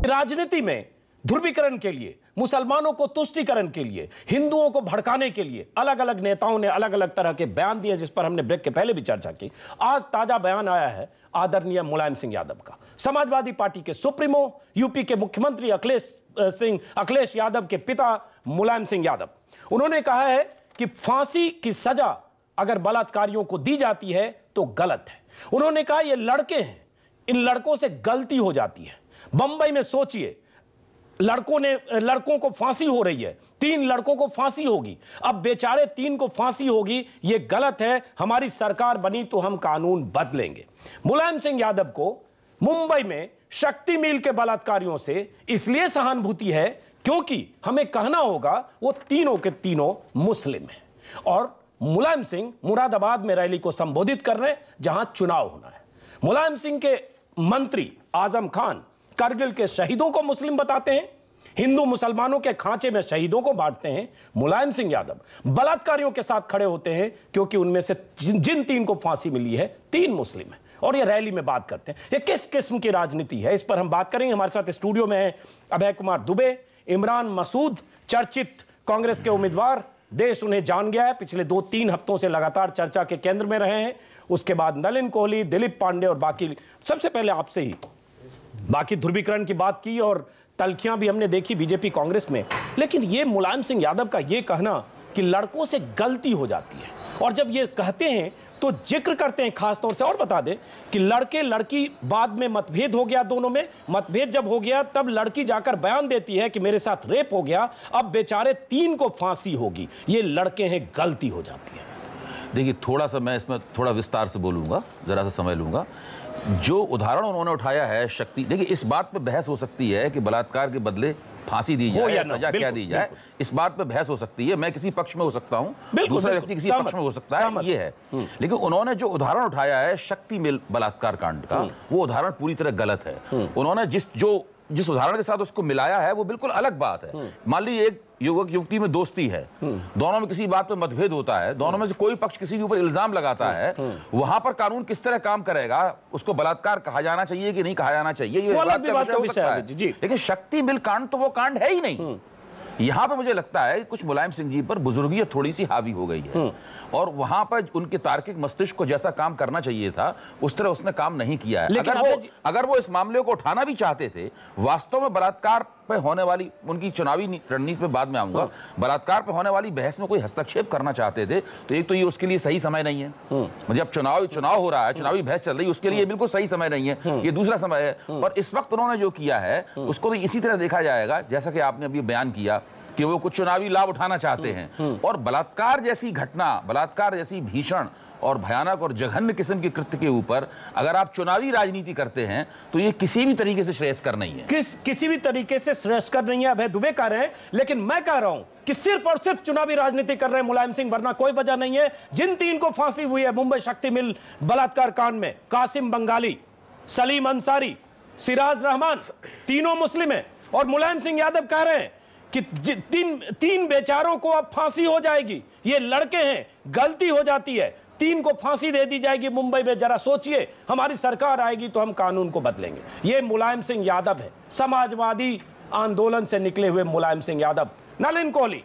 राजनीति में ध्रुवीकरण के लिए, मुसलमानों को तुष्टीकरण के लिए, हिंदुओं को भड़काने के लिए अलग अलग नेताओं ने अलग अलग तरह के बयान दिए, जिस पर हमने ब्रेक के पहले भी चर्चा की। आज ताजा बयान आया है आदरणीय मुलायम सिंह यादव का, समाजवादी पार्टी के सुप्रीमो, यूपी के मुख्यमंत्री अखिलेश यादव के पिता मुलायम सिंह यादव। उन्होंने कहा है कि फांसी की सजा अगर बलात्कारियों को दी जाती है तो गलत है। उन्होंने कहा ये लड़के हैं, इन लड़कों से गलती हो जाती है। बंबई में सोचिए, लड़कों को फांसी हो रही है, 3 लड़कों को फांसी होगी, अब बेचारे 3 को फांसी होगी, ये गलत है। हमारी सरकार बनी तो हम कानून बदलेंगे। मुलायम सिंह यादव को मुंबई में शक्ति मिल के बलात्कारियों से इसलिए सहानुभूति है क्योंकि हमें कहना होगा वो तीनों के तीनों मुस्लिम हैं। और मुलायम सिंह मुरादाबाद में रैली को संबोधित कर रहे हैं जहां चुनाव होना है। मुलायम सिंह के मंत्री आजम खान करगिल के शहीदों को मुस्लिम बताते हैं, हिंदू मुसलमानों के खांचे में शहीदों को बांटते हैं। मुलायम सिंह यादव बलात्कारियों के साथ खड़े होते हैं क्योंकि उनमें से जिन 3 को फांसी मिली है 3 मुस्लिम हैं, और ये रैली में बात करते हैं। ये किस किस्म की राजनीति है, इस पर हम बात करेंगे। हमारे साथ स्टूडियो में है अभय कुमार दुबे, इमरान मसूद, चर्चित कांग्रेस के उम्मीदवार, देश उन्हें जान गया है, पिछले 2-3 हफ्तों से लगातार चर्चा के केंद्र में रहे हैं। उसके बाद नलिन कोहली, दिलीप पांडे और बाकी। सबसे पहले आपसे ही बाकी ध्रुवीकरण की बात की और तलखियां भी हमने देखी बीजेपी कांग्रेस में, लेकिन ये मुलायम सिंह यादव का ये कहना कि लड़कों से गलती हो जाती है, और जब ये कहते हैं तो जिक्र करते हैं खास तौर से, और बता दें कि लड़के लड़की बाद में मतभेद हो गया, दोनों में मतभेद जब हो गया तब लड़की जाकर बयान देती है कि मेरे साथ रेप हो गया, अब बेचारे 3 को फांसी होगी, ये लड़के हैं, गलती हो जाती है। देखिए, थोड़ा सा मैं इसमें थोड़ा विस्तार से बोलूंगा, जरा सा समय लूंगा। जो उदाहरण उन्होंने उठाया है शक्ति, देखिए इस बात पे बहस हो सकती है कि बलात्कार के बदले फांसी दी जाए या सजा क्या दी जाए, इस बात पे बहस हो सकती है। मैं किसी पक्ष में हो सकता हूं, दूसरा व्यक्ति किसी पक्ष में हो सकता है, ये है। लेकिन उन्होंने जो उदाहरण उठाया है शक्ति मिल बलात्कार कांड का, वो उदाहरण पूरी तरह गलत है। उन्होंने जिस उदाहरण के साथ उसको मिलाया है वो बिल्कुल अलग बात है। मान लीजिए एक युवक युवती में दोस्ती है, दोनों में किसी बात पे मतभेद होता है, दोनों में से कोई पक्ष किसी के ऊपर इल्जाम लगाता है, वहां पर कानून किस तरह काम करेगा, उसको बलात्कार कहा जाना चाहिए कि नहीं कहा जाना चाहिए, ये बात का विषय है। लेकिन शक्ति मिल कांड तो वो कांड है ही नहीं। यहां पर मुझे लगता है कुछ मुलायम सिंह जी पर बुजुर्गियत थोड़ी सी हावी हो गई है, और वहां पर उनके तार्किक मस्तिष्क को जैसा काम करना चाहिए था उस तरह उसने काम नहीं किया है। अगर वो इस मामले को उठाना भी चाहते थे, वास्तव में बलात्कार पे होने वाली उनकी चुनावी रणनीति पे बाद में आऊंगा, बलात्कार पे होने वाली बहस में कोई हस्तक्षेप करना चाहते थे तो एक तो ये उसके लिए सही समय नहीं है, जब चुनाव हो रहा है, चुनावी बहस चल रही है, उसके लिए बिल्कुल सही समय नहीं है, ये दूसरा समय है। और इस वक्त उन्होंने जो किया है उसको तो इसी तरह देखा जाएगा जैसा कि आपने अभी बयान किया कि वो कुछ चुनावी लाभ उठाना चाहते हैं। और बलात्कार जैसी घटना, बलात्कार जैसी भीषण और भयानक और जघन्य किस्म के कृत्य के ऊपर अगर आप चुनावी राजनीति करते हैं तो ये किसी भी तरीके से श्रेयस्कर नहीं है। किसी भी तरीके से श्रेयस्कर नहीं है, अभय दुबे कह रहे हैं। लेकिन मैं कह रहा हूं कि सिर्फ और सिर्फ चुनावी राजनीति कर रहे हैं मुलायम सिंह, वरना कोई वजह नहीं है। जिन 3 को फांसी हुई है मुंबई शक्ति मिल बलात्कार कांड में, कासिम बंगाली, सलीम अंसारी, सिराज रहमान, तीनों मुस्लिम हैं, और मुलायम सिंह यादव कह रहे हैं कि 3 बेचारों को अब फांसी हो जाएगी, ये लड़के हैं, गलती हो जाती है, 3 को फांसी दे दी जाएगी मुंबई में। जरा सोचिए, हमारी सरकार आएगी तो हम कानून को बदलेंगे। ये मुलायम सिंह यादव है, समाजवादी आंदोलन से निकले हुए मुलायम सिंह यादव। नलिन कोहली,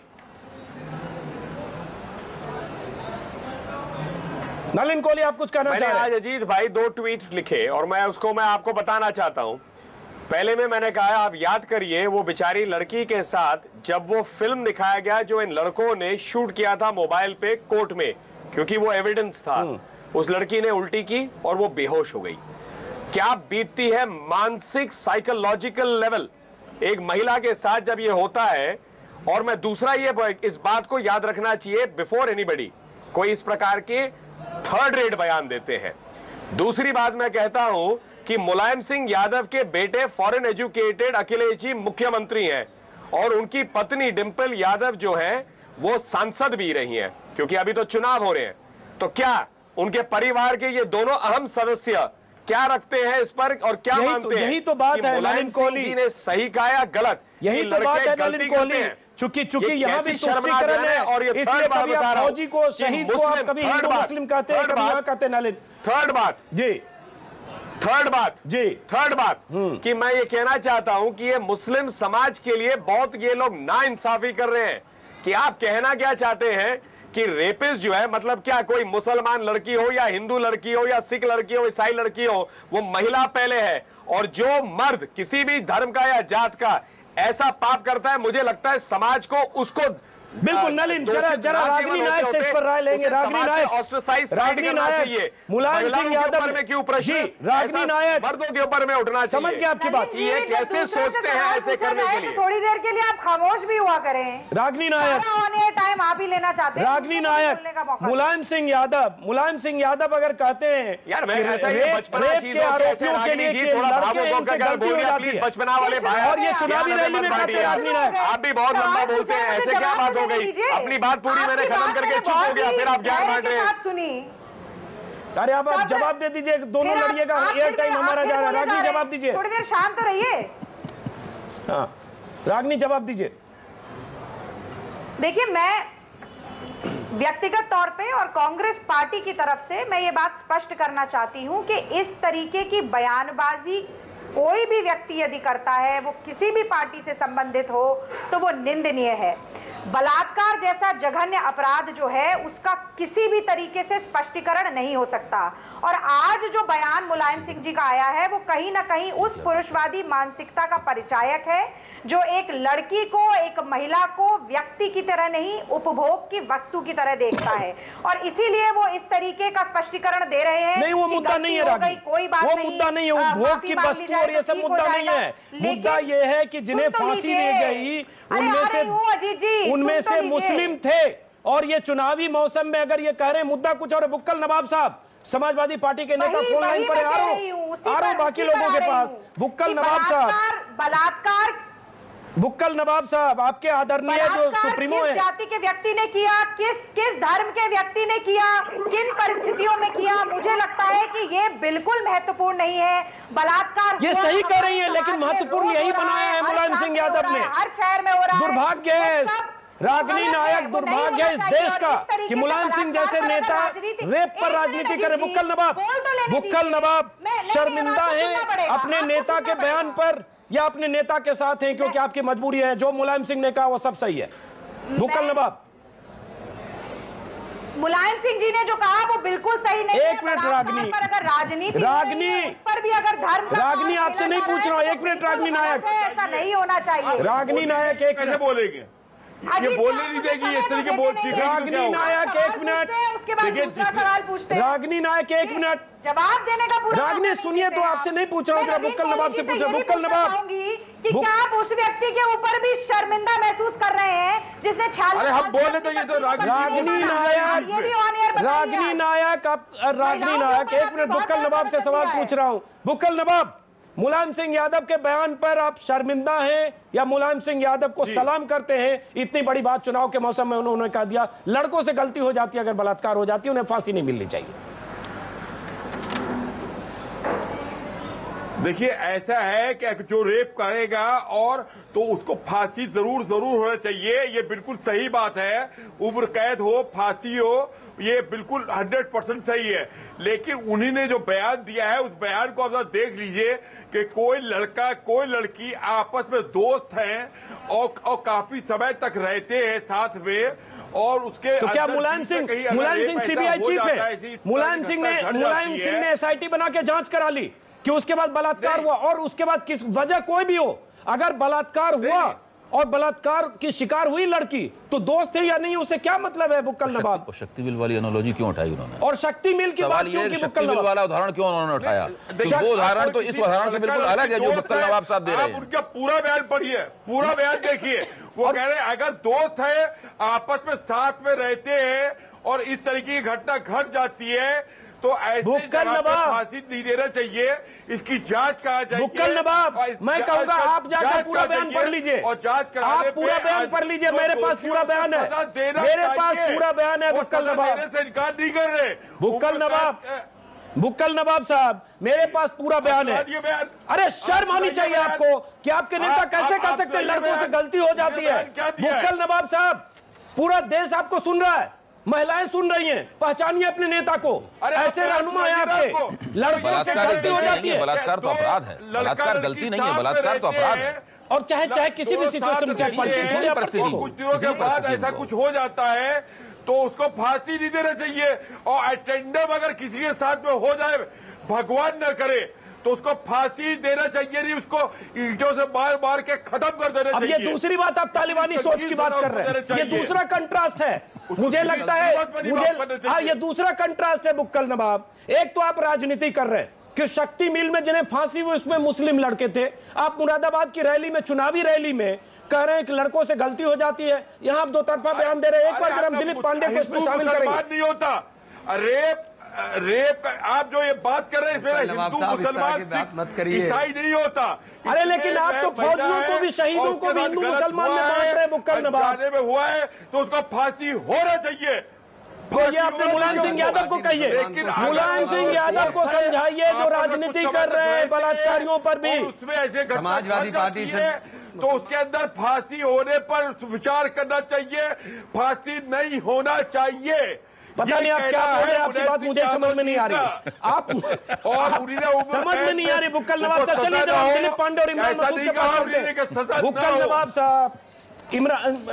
आप कुछ कहना चाह रहे हैं? आज अजीत भाई 2 ट्वीट लिखे और मैं आपको बताना चाहता हूं। पहले में मैंने कहा आप याद करिए वो बेचारी लड़की के साथ जब वो फिल्म दिखाया गया जो इन लड़कों ने शूट किया था मोबाइल पे कोर्ट में, क्योंकि वो एविडेंस था, उस लड़की ने उल्टी की और वो बेहोश हो गई। क्या बीतती है मानसिक साइकोलॉजिकल लेवल एक महिला के साथ जब ये होता है। और मैं दूसरा ये इस बात को याद रखना चाहिए बिफोर एनीबडी कोई इस प्रकार के 3rd रेट बयान देते हैं। दूसरी बात मैं कहता हूं कि मुलायम सिंह यादव के बेटे फॉरेन एजुकेटेड अखिलेश जी मुख्यमंत्री हैं, और उनकी पत्नी डिंपल यादव जो है वो सांसद भी रही हैं, क्योंकि अभी तो चुनाव हो रहे हैं। तो क्या उनके परिवार के ये दोनों अहम सदस्य क्या रखते हैं इस पर और क्या मानते हैं? यही तो बात है मुलायम सिंह जी ने सही कहा या गलत? यही तो बात है नलिन कोहली। चूंकि यहाँ भी तुष्टीकरण है, और इसलिए कभी आप फौजी को, शहीद को आप कभी हिंदू मुस्लिम कहते हैं, कभी यहाँ कहते हैं नलिन। थर्ड बात थर्ड बात कि मैं ये कहना चाहता हूं कि ये मुस्लिम समाज के लिए बहुत ये लोग नाइंसाफी कर रहे हैं कि आप कहना क्या चाहते हैं कि रेपिस्ट जो है, मतलब क्या कोई मुसलमान लड़की हो या हिंदू लड़की हो या सिख लड़की हो, ईसाई लड़की हो, वो महिला पहले है, और जो मर्द किसी भी धर्म का या जात का ऐसा पाप करता है, मुझे लगता है समाज को उसको बिल्कुल नलिन, जरा रागिनी नायक से इस पर राय लेंगे। रागिनी नायक, मुलायम सिंह यादव में क्यों प्रश्न, रागिनी नायक मर्दों के ऊपर में उठना चाहिए? समझ गए आपकी बात, ये कैसे सोचते हैं ऐसे करने के लिए? थोड़ी देर के लिए आप खामोश भी हुआ करें। रागिनी नायक, टाइम आप ही लेना चाहते हैं। रागिनी नायक, मुलायम सिंह यादव अगर कहते हैं यार मैं ऐसा ही बचपना चीज आरोपियों के लिए थोड़ा भावुक होकर बोल दिया प्लीज, बचपना वाले भाई, और ये चुनावी रैली में कहते हैं रागिनी नायक, आप भी बहुत लंबा बोलते हैं, ऐसे क्या बात हो गई? अपनी बात पूरी मैंने खत्म करके चुप हो गया, फिर आप ज्ञान बांट रहे हैं। सुनी, अरे आप जवाब दे दीजिए, दोनों लड़िएगा, एयर टाइम हमारा जा रहा है। रागिनी जवाब दीजिए, थोड़ी देर शांत तो रहिए। हाँ रागिनी जवाब दीजिए। देखिए, मैं व्यक्तिगत तौर पे और कांग्रेस पार्टी की तरफ से मैं ये बात स्पष्ट करना चाहती हूं कि इस तरीके की बयानबाजी कोई भी व्यक्ति यदि करता है, वो किसी भी पार्टी से संबंधित हो, तो वो निंदनीय है। बलात्कार जैसा जघन्य अपराध जो है उसका किसी भी तरीके से स्पष्टीकरण नहीं हो सकता। और आज जो बयान मुलायम सिंह जी का आया है वो कहीं ना कहीं उस पुरुषवादी मानसिकता का परिचायक है जो एक लड़की को, एक महिला को व्यक्ति की तरह नहीं, उपभोग की वस्तु की तरह देखता है, और इसीलिए वो इस तरीके का स्पष्टीकरण दे रहे हैं। नहीं, वो मुद्दा नहीं है रागिनी, कोई बात वो नहीं, मुद्दा नहीं है, उपभोग की वस्तु और ये सब मुद्दा नहीं है। मुद्दा ये है कि जिन्हें फांसी दी गई उनमें से मुस्लिम थे, और ये चुनावी मौसम में अगर ये कह रहे हैं मुद्दा कुछ और। बुक्कल नवाब साहब, समाजवादी पार्टी के नेता, फोन लाइन पर आ रहा हूं बाकी लोगों के पास। बुक्कल नवाब साहब, बुक्कल नवाब साहब, आपके आदरणीय जो सुप्रीमो है, किस जाति के व्यक्ति ने किया, किस धर्म के व्यक्ति ने किया, किन परिस्थितियों में किया, मुझे लगता है कि ये बिल्कुल महत्वपूर्ण नहीं है। बलात्कार ये सही कह रही है, लेकिन महत्वपूर्ण यही बनाया है मुलायम सिंह यादव ने। हर शहर में हो रहा है। दुर्भाग्य है रागिनी नायक, दुर्भाग्य है इस देश का कि मुलायम सिंह जैसे नेता रेप पर राजनीति करे। बुक्कल नवाब शर्मिंदा है अपने नेता के बयान पर या अपने नेता के साथ हैं क्योंकि आपकी मजबूरी है। जो मुलायम सिंह ने कहा वो सब सही है। बुक्कल नवाब, मुलायम सिंह जी ने जो कहा वो बिल्कुल सही नहीं है। एक मिनट रागिनी, अगर राजनीति उस पर भी अगर धर्म, रागिनी आपसे नहीं पूछ रहा हूं, एक मिनट रागिनी नायक, ऐसा नहीं होना चाहिए। रागिनी नायक एक कैसे बोलेंगे, ये बोलने नहीं देगी, इस तरीके बोल ठीक है। रागिनी नायक एक मिनट, उसके बाद दूसरा सवाल पूछते हैं। रागिनी नायक एक मिनट, जवाब देने का पूरा। रागिनी सुनिए, तो आपसे नहीं पूछ रहा हूँ, बुक्कल नवाब से पूछ रहा हूँ। बुक्कल नवाब, कि क्या आप उस व्यक्ति के ऊपर भी शर्मिंदा महसूस कर रहे हैं जिसने 46? अरे हम बोले तो ये तो रागिनी नायक, रागिनी नायक, रागिनी नायक एक मिनट, बुक्कल नवाब से सवाल पूछ रहा हूँ। बुक्कल नवाब, मुलायम सिंह यादव के बयान पर आप शर्मिंदा हैं या मुलायम सिंह यादव को सलाम करते हैं? इतनी बड़ी बात चुनाव के मौसम में उन्होंने कह दिया, लड़कों से गलती हो जाती है, अगर बलात्कार हो जाती है उन्हें फांसी नहीं मिलनी चाहिए। देखिए, ऐसा है कि जो रेप करेगा और तो उसको फांसी जरूर होना चाहिए, ये बिल्कुल सही बात है। उम्र कैद हो, फांसी हो, ये बिल्कुल 100% सही है। लेकिन उन्हीं ने जो बयान दिया है, उस बयान को आप देख लीजिए कि कोई लड़का कोई लड़की आपस में दोस्त हैं और काफी समय तक रहते हैं साथ में, और उसके तो क्या मुलायम सिंह सीबीआई चीफ है? मुलायम सिंह ने एसआईटी बना के जांच करा ली कि उसके बाद बलात्कार हुआ, और उसके बाद किस वजह कोई भी हो, अगर बलात्कार हुआ और बलात्कार की शिकार हुई लड़की, तो दोस्त है या नहीं, उससे क्या मतलब है? बुक्कल नवाब, शक्ति मिल वाली एनालॉजी क्यों उठाई उन्होंने? और शक्ति मिल की बात क्यों की? शक्ति मिल वाला उदाहरण क्यों उन्होंने उठाया? वो उदाहरण तो इस उदाहरण से बिल्कुल अलग है जो बुक्कल नवाब साहब दे रहे हैं। उनका पूरा बयान पढ़िए, पूरा बयान देखिए। वो कह रहे हैं अगर दोस्त है, आपस में साथ में रहते हैं और इस तरीके की घटना घट जाती है तो ऐसे फांसी नहीं देना चाहिए, इसकी जांच करा जाएगी। बुक्कल नवाब, मैं कहूँगा आप जाकर पूरा बयान पढ़ लीजिए, और जांच आप पूरा बयान पढ़ लीजिए। मेरे पास पूरा बयान है, मेरे पास पूरा बयान है। बुक्कल नवाब से इनकार नहीं कर रहे। बुक्कल नवाब साहब, मेरे पास पूरा बयान है। अरे शर्म होनी चाहिए आपको कि आपके नेता कैसे कह सकते हैं लड़कों से गलती हो जाती है। बुक्कल नवाब साहब, पूरा देश आपको सुन रहा है, महिलाएं सुन रही हैं, पहचानिए अपने नेता को। ऐसे रहनुमा हैं आपके, लड़कों से गलती हो जाती है। बलात्कार तो अपराध है, बलात्कार गलती नहीं है, बलात्कार तो अपराध है। और चाहे किसी भी सिचुएशन में, चाहे परिस्थिति कुछ दिनों के बाद ऐसा कुछ हो जाता है तो उसको फांसी नहीं देना चाहिए। और अटेंडम अगर किसी के साथ में हो जाए, भगवान न करे, तो उसको फांसी देना चाहिए, नहीं उसको ईंटों से मार मार के खत्म कर देना चाहिए। अब ये दूसरी बात, आप तालिबानी सोच की बात कर रहे हैं, ये दूसरा कंट्रास्ट है। मुझे लगता है ये दूसरा कंट्रास्ट है बुक्कल नवाब। एक तो आप राजनीति कर रहे हैं कि शक्ति मिल में जिन्हें फांसी हुई उसमें मुस्लिम लड़के थे। आप मुरादाबाद की रैली में, चुनावी रैली में कह रहे हैं कि लड़कों से गलती हो जाती है, यहां आप दो तरफा बयान दे रहे हैं। एक बार जरा हम दिलीप पांडे को इसमें शामिल करेंगे। नहीं होता रेप का आप जो ये बात कर रहे हैं, इसमें हिंदू मुसलमान ईसाई नहीं होता। अरे लेकिन आप तो फौजियों को भी, शहीदों को भी हिंदू मुसलमान में बांट रहे हैं बुक्कल नवाब। में हुआ है तो उसका फांसी होना चाहिए। तो ये आपने मुलायम सिंह यादव को कहिए, मुलायम सिंह यादव को समझाइए जो राजनीति कर रहे हैं बलात्कारियों पर भी। उसमें ऐसे समाजवादी पार्टी से तो उसके अंदर फांसी होने पर विचार करना चाहिए, फांसी नहीं होना चाहिए। पता नहीं आप क्या बोल रहे हैं, आपकी बात मुझे समझ में नहीं आ रही। आप और समझ में नहीं आ रही बुक्कल नवाब साहब। चलिए जब दिलीप पांडे और इमरान मसूद के पास चलते हैं। बुक्कल नवाब साहब,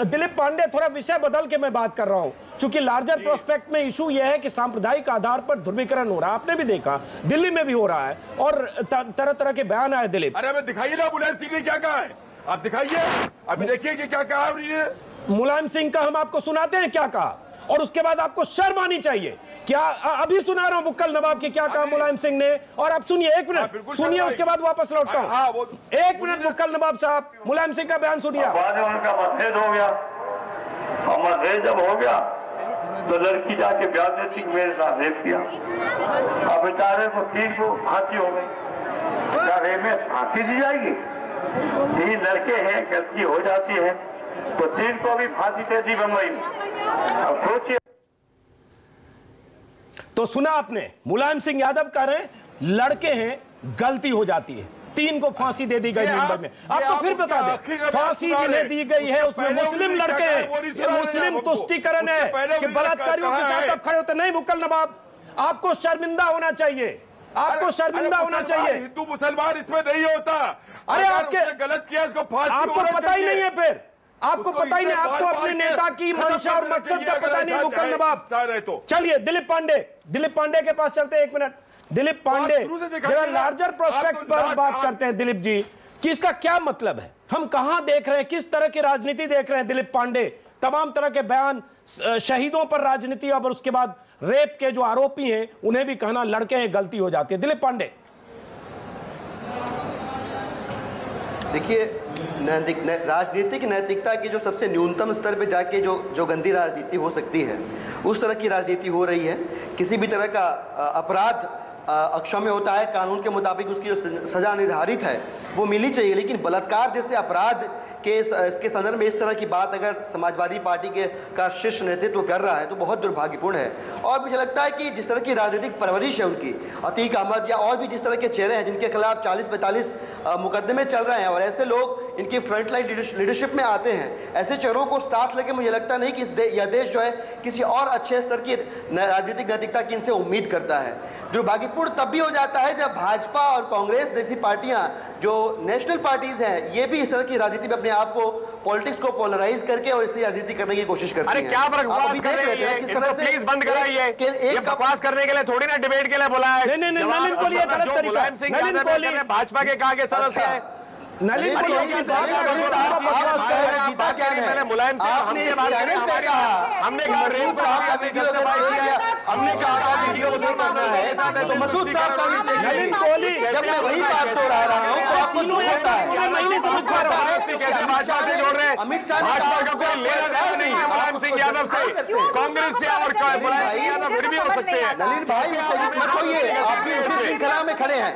दिलीप पांडे, थोड़ा विषय बदल के मैं बात कर रहा हूं, क्योंकि लार्जर प्रोस्पेक्ट में इशू यह है कि सांप्रदायिक आधार पर ध्रुवीकरण हो रहा है। आपने भी देखा दिल्ली में भी हो रहा है और तरह तरह के बयान आए। दिलीप, अरे हमें दिखाइए ना मुलायम सिंह ने क्या कहा है, आप दिखाइए, अभी देखिए कि क्या कहा उन्होंने। मुलायम सिंह का हम आपको सुनाते हैं क्या कहा, और उसके बाद आपको शर्म आनी चाहिए। क्या अभी सुना रहा हूं बुक्कल नवाब की क्या कहा मुलायम सिंह ने, और आप सुनिए, एक मिनट सुनिए, उसके बाद वापस लौटता हूं। एक मिनट बुक्कल नवाब साहब, मुलायम सिंह का बयान सुनिए। उनका मतभेद हो गया, और मतभेद जब हो गया तो लड़की जाके ब्याह देती, मेरे साथ रेप किया। अब बेचारे को 3 को फांसी हो गई। क्या रेप में फांसी दी जाएगी? 3 लड़के हैं, गलती हो जाती है तो 3 को भी फांसी दे दी बम्बई में। अब सोचिए। तो सुना आपने, मुलायम सिंह यादव कह रहे हैं लड़के हैं, गलती हो जाती है, 3 को फांसी दे दी गई मुंबई में। आपको फिर बता दें, फांसी जिन्हें दी गई है उसमें मुस्लिम लड़के हैं। ये मुस्लिम तुष्टीकरण है कि बलात्कारियों के साथ आप खड़े होते नहीं। बुक्कल नवाब, आपको शर्मिंदा होना चाहिए, आपको शर्मिंदा होना चाहिए। हिंदू मुसलमान इसमें नहीं होता। अरे आपके गलत किया, इसको फांसी आपको पता ही नहीं है, फिर आपको पता ही नहीं, आपको अपने नेता की मंशा और मकसद का पता नहीं। बुक्कल नवाब, चलिए दिलीप पांडे के पास चलते हैं। 1 मिनट, दिलीप पांडे, जरा लार्जर प्रोस्पेक्ट पर बात करते हैं दिलीप जी कि इसका क्या मतलब है, हम कहां देख रहे हैं, किस तरह की राजनीति देख रहे हैं दिलीप पांडे। तमाम तरह के बयान, शहीदों पर राजनीति, और उसके बाद रेप के जो आरोपी हैं उन्हें भी कहना लड़के हैं, गलती हो जाती है। दिलीप पांडे, देखिए, राजनीतिक नैतिकता की जो सबसे न्यूनतम स्तर पे जाके जो गंदी राजनीति हो सकती है, उस तरह की राजनीति हो रही है। किसी भी तरह का अपराध अक्षम्य होता है, कानून के मुताबिक उसकी जो सज़ा निर्धारित है वो मिलनी चाहिए। लेकिन बलात्कार जैसे अपराध इसके संदर्भ में इस तरह की बात अगर समाजवादी पार्टी का शीर्ष नेतृत्व कर रहा है तो बहुत दुर्भाग्यपूर्ण है। और मुझे लगता है कि जिस तरह की राजनीतिक परवरिश है उनकी, अतीक अहमद या और भी जिस तरह के चेहरे हैं जिनके खिलाफ 40-45 मुकदमे चल रहे हैं, और ऐसे लोग इनकी फ्रंटलाइन लीडरशिप में आते हैं, ऐसे चेहरों को साथ लेके मुझे लगता नहीं कि यह देश जो है किसी और अच्छे स्तर की राजनीतिक नैतिकता की इनसे उम्मीद करता है। दुर्भाग्यपूर्ण तब भी हो जाता है जब भाजपा और कांग्रेस जैसी पार्टियां जो नेशनल पार्टीज हैं, ये भी इस तरह की राजनीति में अपने आप को, पॉलिटिक्स को पोलराइज करके और इसी राजनीति करने की कोशिश करती हैं। अरे क्या बकवास कर रहे हैं, किस तरह से प्लीज बंद कराइए। ये बकवास करने के लिए थोड़ी ना डिबेट के लिए बुलाया है। नहीं, नलिन को लिए गलत तरीका। मुलायम सिंह यादव ने भाजपा के कहा के सदस्य है। नलिन को मैंने मुलायम सिंह हमसे बात करें, हमने हमने मसूद साहब का नलिन कोहली, जब मैं वही बात तो रहा हूँ, तीनों एक साथ मैं नहीं समझ पा रहा हूँ कैसे भाजपा से जोड़ रहे हैं। अमित शाह भाजपा का कोई लेना देना नहीं है मुलायम सिंह यादव से, कांग्रेस से, और मुलायम सिंह यादव फिर भी हो सकते हैं। नलिन भाई आप भी उसी श्रृंखला में खड़े हैं।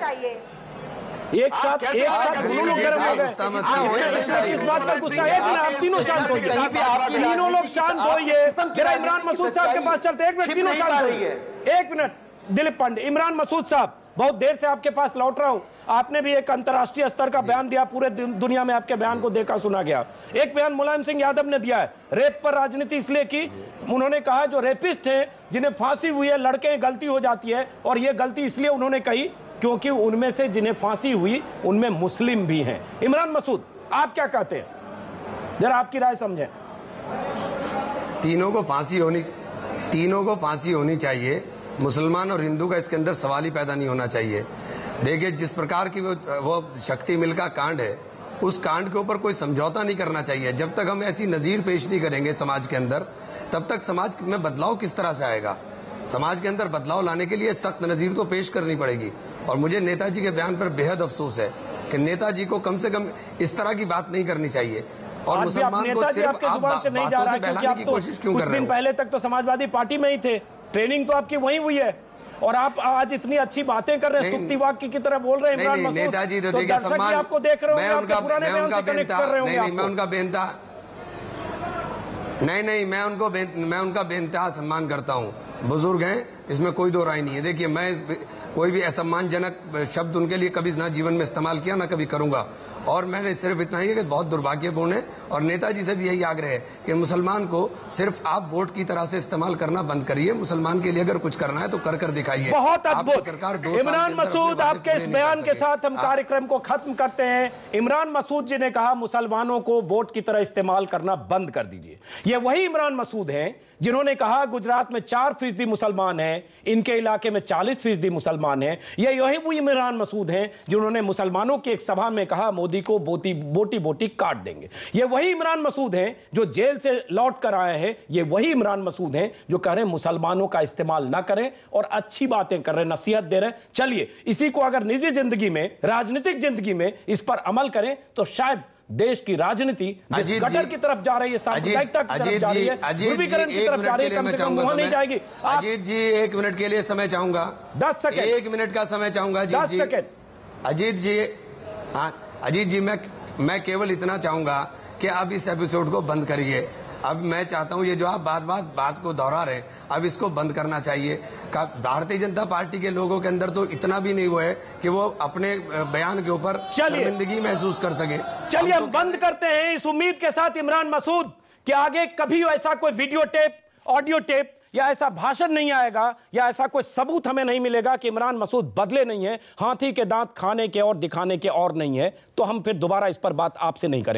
एक साथ दोनों लोग गर्म हो गए। इस बात पर गुस्सा है कि आप तीनों शांत हो जाइए, तीनों लोग शांत होइए। जरा इमरान मसूद साहब के पास चलते हैं। 1 मिनट, तीनों शांत होइए। 1 मिनट, दिलीप पांडे, इमरान मसूद साहब, बहुत देर से आपके पास लौट रहा हूं। आपने भी एक अंतर्राष्ट्रीय स्तर का बयान दिया, पूरे दुनिया में आपके बयान को देखा सुना गया। एक बयान मुलायम सिंह यादव ने दिया है, रेप पर राजनीति इसलिए की, उन्होंने कहा जो रेपिस्ट हैं जिन्हें फांसी हुई है, लड़के, गलती हो जाती है, और यह गलती इसलिए उन्होंने कही क्योंकि उनमें से जिन्हें फांसी हुई उनमें मुस्लिम भी हैं। इमरान मसूद, आप क्या कहते हैं, जरा आपकी राय समझें। तीनों को फांसी होनी चाहिए। मुसलमान और हिंदू का इसके अंदर सवाल ही पैदा नहीं होना चाहिए। देखिए, जिस प्रकार की वो शक्ति मिल का कांड है, उस कांड के ऊपर कोई समझौता नहीं करना चाहिए। जब तक हम ऐसी नजीर पेश नहीं करेंगे समाज के अंदर, तब तक समाज में बदलाव किस तरह से आएगा। समाज के अंदर बदलाव लाने के लिए सख्त नजीर तो पेश करनी पड़ेगी। और मुझे नेताजी के बयान पर बेहद अफसोस है कि नेताजी को कम से कम इस तरह की बात नहीं करनी चाहिए। और मुसलमान को सिर्फ आपके जुबान से नहीं जा रहा है, क्योंकि आप तो कुछ दिन पहले तक तो समाजवादी पार्टी में ही थे, ट्रेनिंग तो आपकी वहीं हुई है, और आप आज इतनी अच्छी बातें कर रहे हैं, सुक्ति वाक्य की तरह बोल रहे हैं इमरान मसूद। नेताजी तो देखिए, सम्मान आपको देख रहे होंगे, आपके पुराने बयान से कनेक्ट कर रहे होंगे। मैं उनका बेनता मैं उनका बेनतहा सम्मान करता हूं। बुजुर्ग हैं, इसमें कोई दो राय नहीं है। देखिए, मैं कोई भी असम्मानजनक शब्द उनके लिए कभी ना जीवन में इस्तेमाल किया, ना कभी करूंगा। और मैंने सिर्फ इतना ही है कि बहुत दुर्भाग्यपूर्ण है, और नेताजी से भी यही आग्रह है कि मुसलमान को सिर्फ आप वोट की तरह से इस्तेमाल करना बंद करिए। मुसलमान के लिए अगर कुछ करना है तो कर दिखाइए। बहुत अद्भुत सरकार। इमरान मसूद, आपके इस बयान के साथ हम कार्यक्रम को खत्म करते हैं। इमरान मसूद जी ने कहा मुसलमानों को वोट की तरह इस्तेमाल करना बंद कर दीजिए। ये वही इमरान मसूद हैं जिन्होंने कहा गुजरात में 4% मुसलमान हैं, इनके इलाके में 40% मुसलमान हैं। ये वो इमरान मसूद हैं जिन्होंने मुसलमानों की एक सभा में कहा मोदी को बोटी बोटी काट देंगे। ये वही इमरान मसूद हैं जो जेल से लौट कर आए हैं। ये वही इमरान मसूद हैं जो कह रहे हैं मुसलमानों का इस्तेमाल ना करें, और अच्छी बातें कर रहे हैं, नसीहत दे रहे हैं। चलिए, इसी को अगर निजी जिंदगी में, राजनीतिक जिंदगी में इस पर अमल करें तो शायद देश की राजनीति जिस कटर की तरफ जा रही है, सांप्रदायिकता की तरफ जा रही है, ध्रुवीकरण की तरफ जा रही है, कम से कम वहां नहीं जाएगी। अजीत जी, 1 मिनट के लिए समय चाहूंगा। 10 सेकंड, 1 मिनट का समय चाहूंगा। 10 सेकंड। अजीत जी, मैं केवल इतना चाहूंगा कि आप इस एपिसोड को बंद करिए। अब मैं चाहता हूं, ये जो आप बात को दोहरा रहे हैं, अब इसको बंद करना चाहिए। भारतीय जनता पार्टी के लोगों के अंदर तो इतना भी नहीं वो है कि वो अपने बयान के ऊपर शर्मिंदगी महसूस कर सके। चलिए, हम बंद करते हैं इस उम्मीद के साथ इमरान मसूद कि आगे कभी ऐसा कोई वीडियो टेप, ऑडियो टेप या ऐसा भाषण नहीं आएगा, या ऐसा कोई सबूत हमें नहीं मिलेगा कि इमरान मसूद बदले नहीं है, हाथी के दांत खाने के और दिखाने के और नहीं है, तो हम फिर दोबारा इस पर बात आपसे नहीं करेंगे।